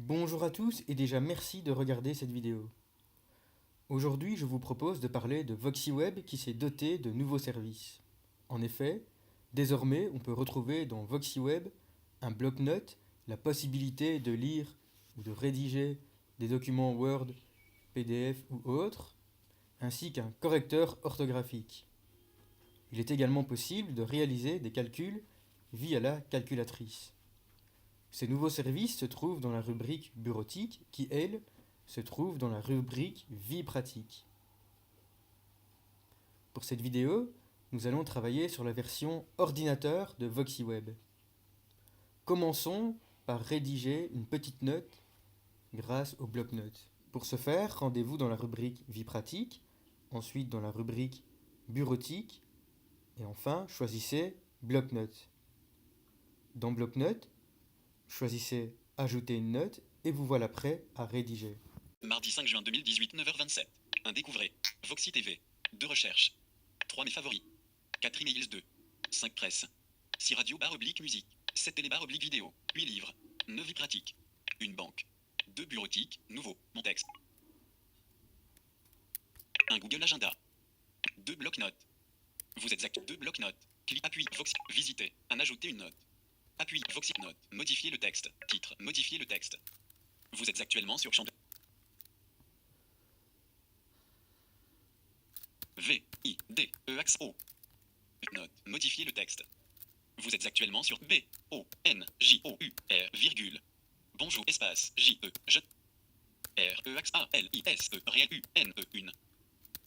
Bonjour à tous et déjà merci de regarder cette vidéo. Aujourd'hui, je vous propose de parler de VoxyWeb qui s'est doté de nouveaux services. En effet, désormais, on peut retrouver dans VoxyWeb un bloc-notes, la possibilité de lire ou de rédiger des documents Word, PDF ou autres, ainsi qu'un correcteur orthographique. Il est également possible de réaliser des calculs via la calculatrice. Ces nouveaux services se trouvent dans la rubrique bureautique qui, elle, se trouve dans la rubrique vie pratique. Pour cette vidéo, nous allons travailler sur la version ordinateur de VoxyWeb. Commençons par rédiger une petite note grâce au bloc-notes. Pour ce faire, rendez-vous dans la rubrique vie pratique, ensuite dans la rubrique bureautique et enfin choisissez bloc-notes. Dans bloc-notes, choisissez ajouter une note et vous voilà prêt à rédiger. Mardi 5 juin 2018, 9h27. 1 découvrez. Voxy TV. 2 recherches. 3 mes favoris. 4 emails 2. 5 presse. 6 radio / musique. 7 télé / vidéo. 8 livres. 9 vie pratique. 1 banque. 2 bureautique. Nouveau. Mon texte. 1 Google Agenda. 2 bloc-notes. Vous êtes actif. 2 bloc-notes. Clic. Appui. Voxy. Visiter. Un ajouter une note. Appui. Voxy. Note. Modifier le texte. Titre. Modifier le texte. Vous êtes actuellement sur champ de V-I-D-E-X-O. Note. Modifier le texte. Vous êtes actuellement sur B-O-N-J-O-U-R, virgule. Bonjour, espace, J-E, je. R-E-X-A-L-I-S-E, réel U-N-E, une.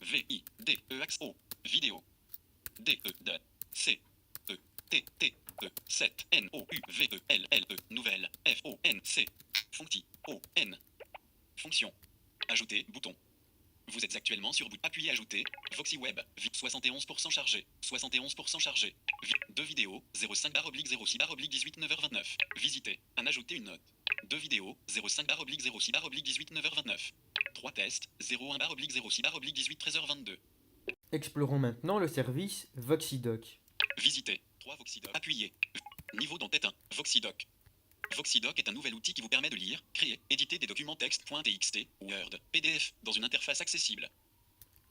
V-I-D-E-X-O, vidéo. D-E-D, C-E, T-T-E, 7, N-O-U-V-E-L-L-E, nouvelle, F-O-N-C, foncti, O-N. Fonction. Ajouter, bouton. Vous êtes actuellement sur appuyez ajouter. VoxyWeb. 71% chargé. 71% chargé. 2 vidéos. 05/06/18 9h29. Visiter. Un ajouter une note. 2 vidéos. 05/06/18 9h29. 3 tests. 01/06/18 13h22. Explorons maintenant le service VoxyDoc. Visiter. 3 VoxyDoc. Appuyez. Niveau dans tête 1. VoxyDoc. VoxyDoc est un nouvel outil qui vous permet de lire, créer, éditer des documents texte.txt, Word, PDF dans une interface accessible.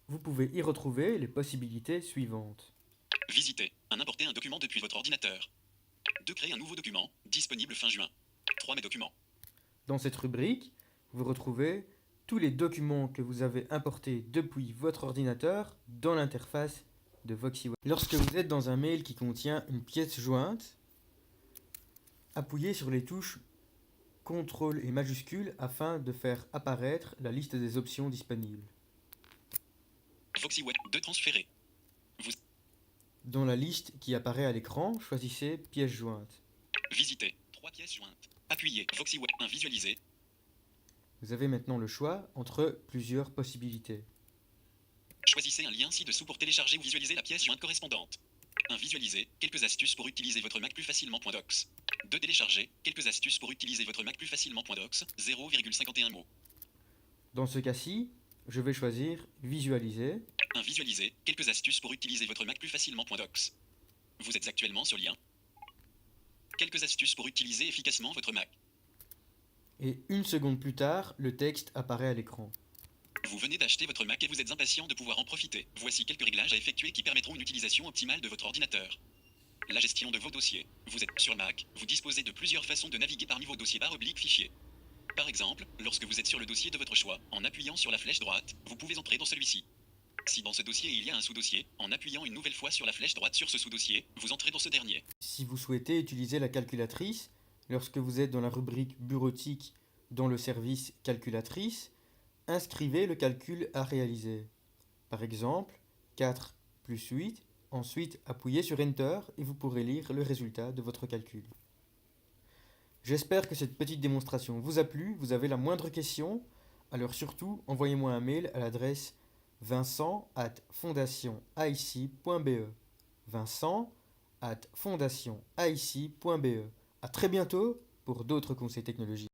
Vous pouvez y retrouver les possibilités suivantes. Visiter. Importer un document depuis votre ordinateur. 2 créer un nouveau document, disponible fin juin. 3 mes documents. Dans cette rubrique, vous retrouvez tous les documents que vous avez importés depuis votre ordinateur dans l'interface de VoxyWeb. Lorsque vous êtes dans un mail qui contient une pièce jointe, appuyez sur les touches CTRL et majuscule afin de faire apparaître la liste des options disponibles. VoxyWeb 2 transférer. Dans la liste qui apparaît à l'écran, choisissez pièce jointe. Visiter. 3 pièces jointes. Appuyez. VoxyWeb 1 visualiser. Vous avez maintenant le choix entre plusieurs possibilités. Choisissez un lien ci-dessous pour télécharger ou visualiser la pièce jointe correspondante. 1 visualiser. Quelques astuces pour utiliser votre Mac plus facilement. .docs. 2 télécharger. Quelques astuces pour utiliser votre Mac plus facilement. .docs. 0,51 mots. Dans ce cas-ci, je vais choisir visualiser. 1 visualiser. Quelques astuces pour utiliser votre Mac plus facilement. .docs. Vous êtes actuellement sur lien. Quelques astuces pour utiliser efficacement votre Mac. Et une seconde plus tard, le texte apparaît à l'écran. Vous venez d'acheter votre Mac et vous êtes impatient de pouvoir en profiter. Voici quelques réglages à effectuer qui permettront une utilisation optimale de votre ordinateur. La gestion de vos dossiers. Vous êtes sur Mac, vous disposez de plusieurs façons de naviguer parmi vos dossiers / fichiers. Par exemple, lorsque vous êtes sur le dossier de votre choix, en appuyant sur la flèche droite, vous pouvez entrer dans celui-ci. Si dans ce dossier il y a un sous-dossier, en appuyant une nouvelle fois sur la flèche droite sur ce sous-dossier, vous entrez dans ce dernier. Si vous souhaitez utiliser la calculatrice, lorsque vous êtes dans la rubrique bureautique dans le service calculatrice, inscrivez le calcul à réaliser. Par exemple, 4 plus 8, ensuite appuyez sur Enter et vous pourrez lire le résultat de votre calcul. J'espère que cette petite démonstration vous a plu. Vous avez la moindre question, alors surtout envoyez-moi un mail à l'adresse vincent@fondationaic.be. vincent@fondationaic.be. À très bientôt pour d'autres conseils technologiques.